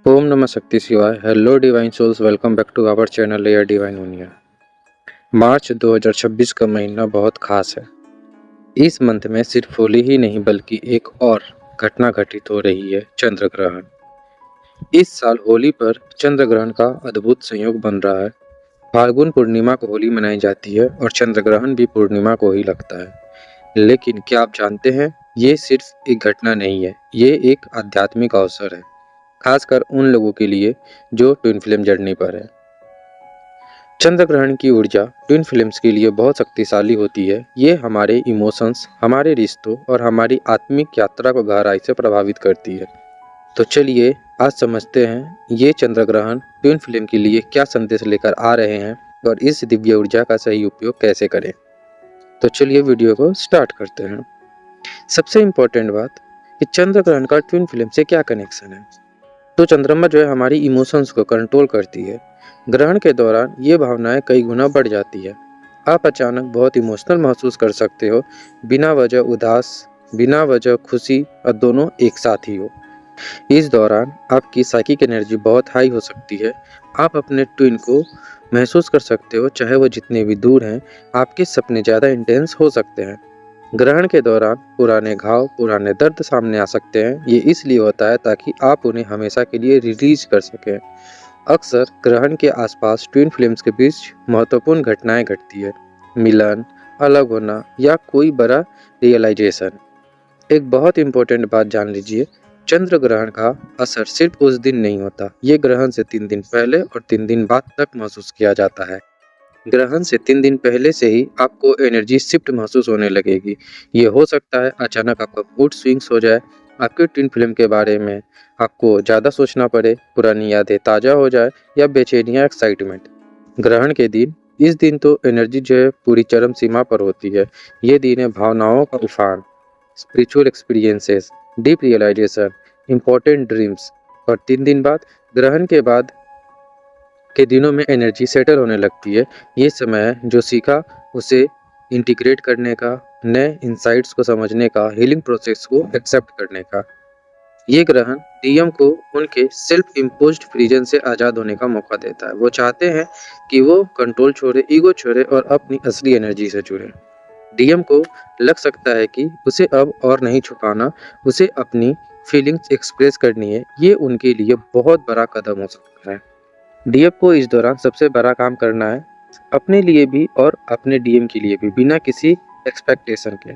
ओम नमः शक्ति शिवाय। Hello divine souls, welcome back to our channel Air Divine उनिया। मार्च 2026 का महीना बहुत खास है। इस मंथ में सिर्फ होली ही नहीं बल्कि एक और घटना घटित हो रही है, चंद्र ग्रहण। इस साल होली पर चंद्र ग्रहण का अद्भुत संयोग बन रहा है। फाल्गुन पूर्णिमा को होली मनाई जाती है और चंद्र ग्रहण भी पूर्णिमा को ही लगता है। लेकिन क्या आप जानते हैं, ये सिर्फ एक घटना नहीं है, ये एक आध्यात्मिक अवसर है, खासकर उन लोगों के लिए जो ट्विन फ्लेम जर्नी पर है। चंद्र ग्रहण की ऊर्जा ट्विन फ्लेम्स के लिए बहुत शक्तिशाली होती है। ये हमारे इमोशंस, हमारे रिश्तों और हमारी आत्मिक यात्रा को गहराई से प्रभावित करती है। तो चलिए आज समझते हैं ये चंद्र ग्रहण ट्विन फ्लेम के लिए क्या संदेश लेकर आ रहे हैं और इस दिव्य ऊर्जा का सही उपयोग कैसे करें। तो चलिए वीडियो को स्टार्ट करते हैं। सबसे इम्पोर्टेंट बात कि चंद्र ग्रहण का ट्विन फ्लेम से क्या कनेक्शन है। तो चंद्रमा जो है हमारी इमोशंस को कंट्रोल करती है। ग्रहण के दौरान ये भावनाएं कई गुना बढ़ जाती है। आप अचानक बहुत इमोशनल महसूस कर सकते हो, बिना वजह उदास, बिना वजह खुशी और दोनों एक साथ ही हो। इस दौरान आपकी साइकिक एनर्जी बहुत हाई हो सकती है। आप अपने ट्विन को महसूस कर सकते हो, चाहे वो जितने भी दूर हैं। आपके सपने ज़्यादा इंटेंस हो सकते हैं। ग्रहण के दौरान पुराने घाव, पुराने दर्द सामने आ सकते हैं। ये इसलिए होता है ताकि आप उन्हें हमेशा के लिए रिलीज कर सकें। अक्सर ग्रहण के आसपास ट्विन फ्लेम्स के बीच महत्वपूर्ण घटनाएं घटती है, मिलन, अलग होना या कोई बड़ा रियलाइजेशन। एक बहुत इंपॉर्टेंट बात जान लीजिए, चंद्र ग्रहण का असर सिर्फ उस दिन नहीं होता, ये ग्रहण से 3 दिन पहले और 3 दिन बाद तक महसूस किया जाता है। ग्रहण से 3 दिन पहले से ही आपको एनर्जी शिफ्ट महसूस होने लगेगी। ये हो सकता है अचानक आपका मूड स्विंग्स हो जाए, आपके ट्विन फ्लेम के बारे में आपको ज़्यादा सोचना पड़े, पुरानी यादें ताज़ा हो जाए या बेचैनी या एक्साइटमेंट। ग्रहण के दिन, इस दिन तो एनर्जी जो है पूरी चरम सीमा पर होती है। ये दिन है भावनाओं का उफान, spiritual experiences, deep realisation, important dreams. और 3 दिन बाद, ग्रहण के बाद के दिनों में एनर्जी सेटल होने लगती है। ये समय है जो सीखा उसे इंटीग्रेट करने का, नए इंसाइट्स को समझने का, हीलिंग प्रोसेस को एक्सेप्ट करने का। ये ग्रहण डीएम को उनके सेल्फ इम्पोज्ड प्रिजन से आज़ाद होने का मौका देता है। वो चाहते हैं कि वो कंट्रोल छोड़े, ईगो छोड़े और अपनी असली एनर्जी से जुड़े। डीएम को लग सकता है कि उसे अब और नहीं छुपाना, उसे अपनी फीलिंग्स एक्सप्रेस करनी है। ये उनके लिए बहुत बड़ा कदम हो सकता है। डीएम को इस दौरान सबसे बड़ा काम करना है, अपने लिए भी और अपने डीएम के लिए भी, बिना किसी एक्सपेक्टेशन के।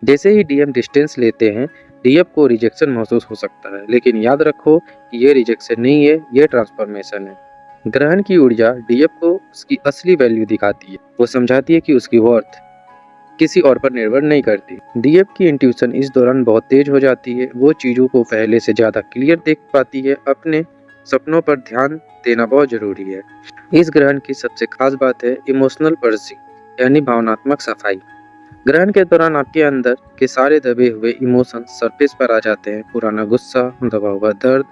जैसे ही डीएम डिस्टेंस लेते हैं, डीएम को रिजेक्शन महसूस हो सकता है, लेकिन याद रखो कि ये रिजेक्शन नहीं है, ये ट्रांसफॉर्मेशन है। ग्रहण की ऊर्जा डीएम को उसकी असली वैल्यू दिखाती है। वो समझाती है कि उसकी वर्थ किसी और पर निर्भर नहीं करती। डीएफ की इंट्यूशन इस दौरान बहुत तेज हो जाती है। वो चीज़ों को पहले से ज़्यादा क्लियर देख पाती है। अपने सपनों पर ध्यान देना बहुत जरूरी है। इस ग्रहण की सबसे खास बात है इमोशनल पर्सिंग, यानी भावनात्मक सफाई। ग्रहण के दौरान आपके अंदर के सारे दबे हुए इमोशन सरफेस पर आ जाते हैं। पुराना गुस्सा, दबा हुआ दर्द,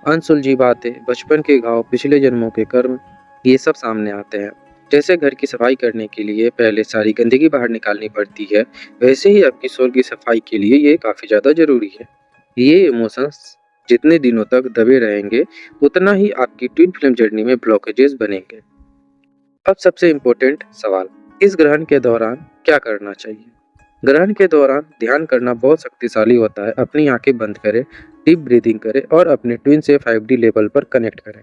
अनसुलझी बातें, बचपन के घाव, पिछले जन्मों के कर्म, ये सब सामने आते हैं। जैसे घर की सफाई करने के लिए पहले सारी गंदगी बाहर निकालनी पड़ती है, वैसे ही आपकी सोल की सफाई के लिए ये काफ़ी ज़्यादा ज़रूरी है। ये इमोशंस जितने दिनों तक दबे रहेंगे, उतना ही आपकी ट्विन फ्लेम जर्नी में ब्लॉकेजेस बनेंगे। अब सबसे इम्पोर्टेंट सवाल, इस ग्रहण के दौरान क्या करना चाहिए? ग्रहण के दौरान ध्यान करना बहुत शक्तिशाली होता है। अपनी आंखें बंद करें, डीप ब्रीदिंग करें और अपने ट्विन से 5D लेवल पर कनेक्ट करें।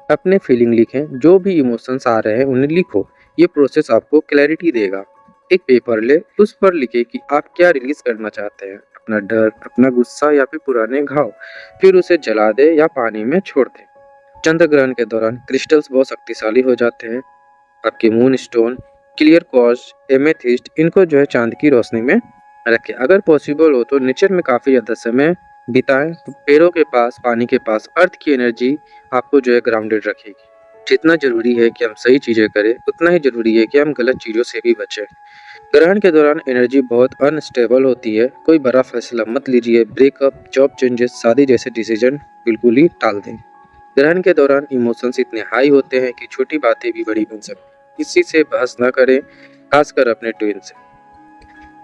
अपने फीलिंग लिखें, जो भी इमोशंस आ रहे हैं उन्हें लिखो। ये प्रोसेस आपको क्लैरिटी देगा। एक पेपर ले, उस पर लिखें कि आप क्या रिलीज करना चाहते हैं, अपना डर, अपना गुस्सा या फिर पुराने घाव। फिर उसे जला दे या पानी में छोड़ दे। चंद्र ग्रहण के दौरान क्रिस्टल्स बहुत शक्तिशाली हो जाते हैं। आपके moon stone, clear quartz, amethyst, इनको जो है चांद की रोशनी में रखें। अगर पॉसिबल हो तो नेचर में काफ़ी ज़्यादा समय बिताएं, पेड़ों के पास, पानी के पास। अर्थ की एनर्जी आपको जो है ग्राउंडेड रखेगी। जितना जरूरी है कि हम सही चीज़ें करें, उतना ही जरूरी है कि हम गलत चीज़ों से भी बचें। ग्रहण के दौरान एनर्जी बहुत अनस्टेबल होती है। कोई बड़ा फैसला मत लीजिए। ब्रेकअप, जॉब चेंजेस, शादी जैसे डिसीजन बिल्कुल ही टाल दें। ग्रहण के दौरान इमोशंस इतने हाई होते हैं कि छोटी बातें भी बड़ी बन सकती हैं। किसी से बहस न करें, खासकर अपने ट्विन से।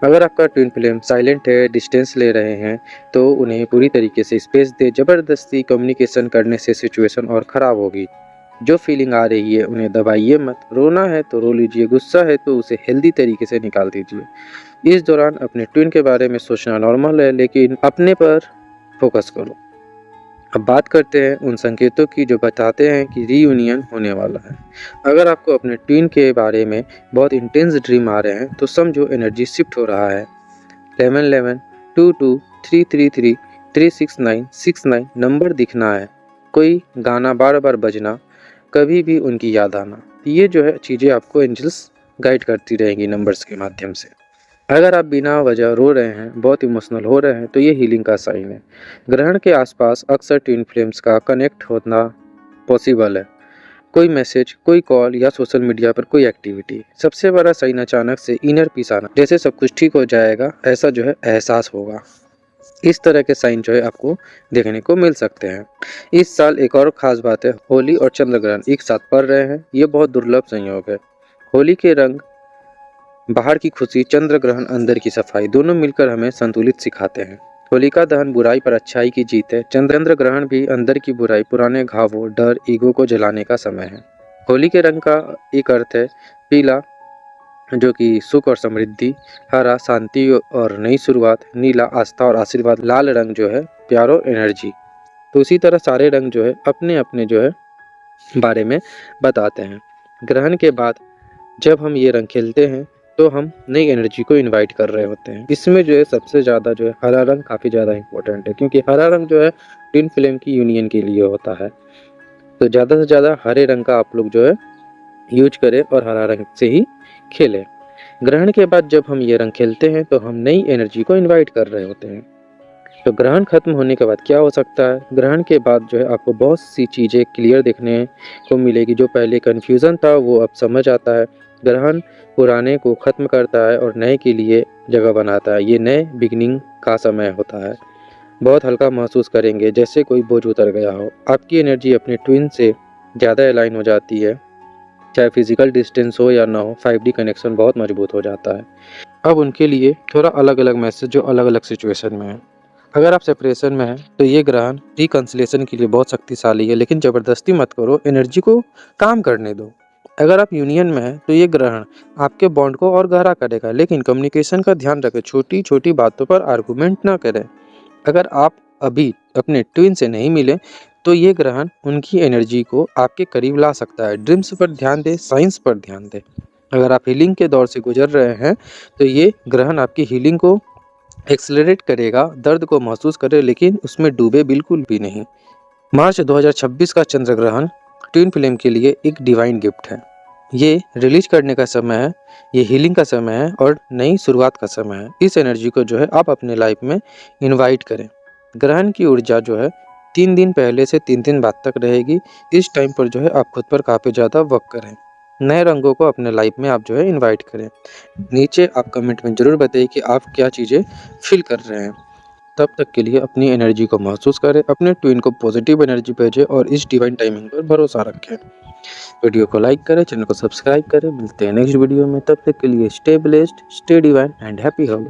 अगर आपका ट्विन फ्लेम साइलेंट है, डिस्टेंस ले रहे हैं, तो उन्हें पूरी तरीके से स्पेस दें। ज़बरदस्ती कम्युनिकेशन करने से सिचुएशन और ख़राब होगी। जो फीलिंग आ रही है उन्हें दबाइए मत। रोना है तो रो लीजिए, गुस्सा है तो उसे हेल्दी तरीके से निकाल दीजिए। इस दौरान अपने ट्विन के बारे में सोचना नॉर्मल है, लेकिन अपने पर फोकस करो। अब बात करते हैं उन संकेतों की जो बताते हैं कि रीयूनियन होने वाला है। अगर आपको अपने ट्विन के बारे में बहुत इंटेंस ड्रीम आ रहे हैं, तो समझो एनर्जी शिफ्ट हो रहा है। 1111, 22, 333, 369, 69 नंबर दिखना है। कोई गाना बार बार बजना, कभी भी उनकी याद आना। ये जो है चीज़ें आपको एंजल्स गाइड करती रहेंगी नंबर्स के माध्यम से। अगर आप बिना वजह रो रहे हैं, बहुत इमोशनल हो रहे हैं, तो ये हीलिंग का साइन है। ग्रहण के आसपास अक्सर ट्विन फ्लेम्स का कनेक्ट होना पॉसिबल है। कोई मैसेज, कोई कॉल या सोशल मीडिया पर कोई एक्टिविटी। सबसे बड़ा साइन अचानक से इनर पीस आना, जैसे सब कुछ ठीक हो जाएगा, ऐसा जो है एहसास होगा। इस तरह के साइन जो है आपको देखने को मिल सकते हैं। इस साल एक और खास बात है, होली और चंद्र ग्रहण एक साथ पड़ रहे हैं। ये बहुत दुर्लभ संयोग है। होली के रंग बाहर की खुशी, चंद्र ग्रहण अंदर की सफाई, दोनों मिलकर हमें संतुलित सिखाते हैं। होलिका दहन बुराई पर अच्छाई की जीत है। चंद्र ग्रहण भी अंदर की बुराई, पुराने घावों, डर, ईगो को जलाने का समय है। होली के रंग का एक अर्थ है पीला, जो कि सुख और समृद्धि, हरा शांति और नई शुरुआत, नीला आस्था और आशीर्वाद, लाल रंग जो है प्यार और एनर्जी। तो इसी तरह सारे रंग जो है अपने अपने जो है बारे में बताते हैं। ग्रहण के बाद जब हम ये रंग खेलते हैं, तो हम नई एनर्जी को इनवाइट कर रहे होते हैं। इसमें जो है सबसे ज़्यादा जो है हरा रंग काफ़ी ज़्यादा इंपॉर्टेंट है, क्योंकि हरा रंग जो है ट्विन फ्लेम की यूनियन के लिए होता है। तो ज़्यादा से ज़्यादा हरे रंग का आप लोग जो है यूज करें और हरा रंग से ही खेलें। ग्रहण के बाद जब हम ये रंग खेलते हैं, तो हम नई एनर्जी को इनवाइट कर रहे होते हैं। तो ग्रहण खत्म होने के बाद क्या हो सकता है? ग्रहण के बाद जो है आपको बहुत सी चीज़ें क्लियर देखने को मिलेगी। जो पहले कन्फ्यूज़न था वो अब समझ आता है। ग्रहण पुराने को ख़त्म करता है और नए के लिए जगह बनाता है। ये नए बिगिनिंग का समय होता है। बहुत हल्का महसूस करेंगे, जैसे कोई बोझ उतर गया हो। आपकी एनर्जी अपने ट्विन से ज़्यादा अलाइन हो जाती है। चाहे फिजिकल डिस्टेंस हो या ना हो, 5D कनेक्शन बहुत मजबूत हो जाता है। अब उनके लिए थोड़ा अलग अलग मैसेज जो अलग अलग सिचुएशन में है। अगर आप सेपरेशन में हैं, तो ये ग्रहण रिकंसिलिएशन के लिए बहुत शक्तिशाली है, लेकिन ज़बरदस्ती मत करो, एनर्जी को काम करने दो। अगर आप यूनियन में हैं, तो ये ग्रहण आपके बॉन्ड को और गहरा करेगा, लेकिन कम्युनिकेशन का ध्यान रखें, छोटी छोटी बातों पर आर्गुमेंट ना करें। अगर आप अभी अपने ट्विन से नहीं मिले, तो ये ग्रहण उनकी एनर्जी को आपके करीब ला सकता है। ड्रीम्स पर ध्यान दें, साइंस पर ध्यान दें। अगर आप हीलिंग के दौर से गुजर रहे हैं, तो ये ग्रहण आपकी हीलिंग को एक्सेलरेट करेगा। दर्द को महसूस करें, लेकिन उसमें डूबे बिल्कुल भी नहीं। मार्च 2026 का चंद्र ग्रहण ट्विन फ्लेम के लिए एक डिवाइन गिफ्ट है। ये रिलीज करने का समय है, ये हीलिंग का समय है और नई शुरुआत का समय है। इस एनर्जी को जो है आप अपने लाइफ में इनवाइट करें। ग्रहण की ऊर्जा जो है 3 दिन पहले से 3 दिन बाद तक रहेगी। इस टाइम पर जो है आप खुद पर काफ़ी ज़्यादा वर्क करें। नए रंगों को अपने लाइफ में आप जो है इनवाइट करें। नीचे आप कमेंट में ज़रूर बताइए कि आप क्या चीज़ें फील कर रहे हैं। तब तक के लिए अपनी एनर्जी को महसूस करें, अपने ट्विन को पॉजिटिव एनर्जी भेजें और इस डिवाइन टाइमिंग पर भरोसा रखें। वीडियो को लाइक करें, चैनल को सब्सक्राइब करें। मिलते हैं नेक्स्ट वीडियो में, तब तक के लिए stay blessed, stay divine and happy Holi.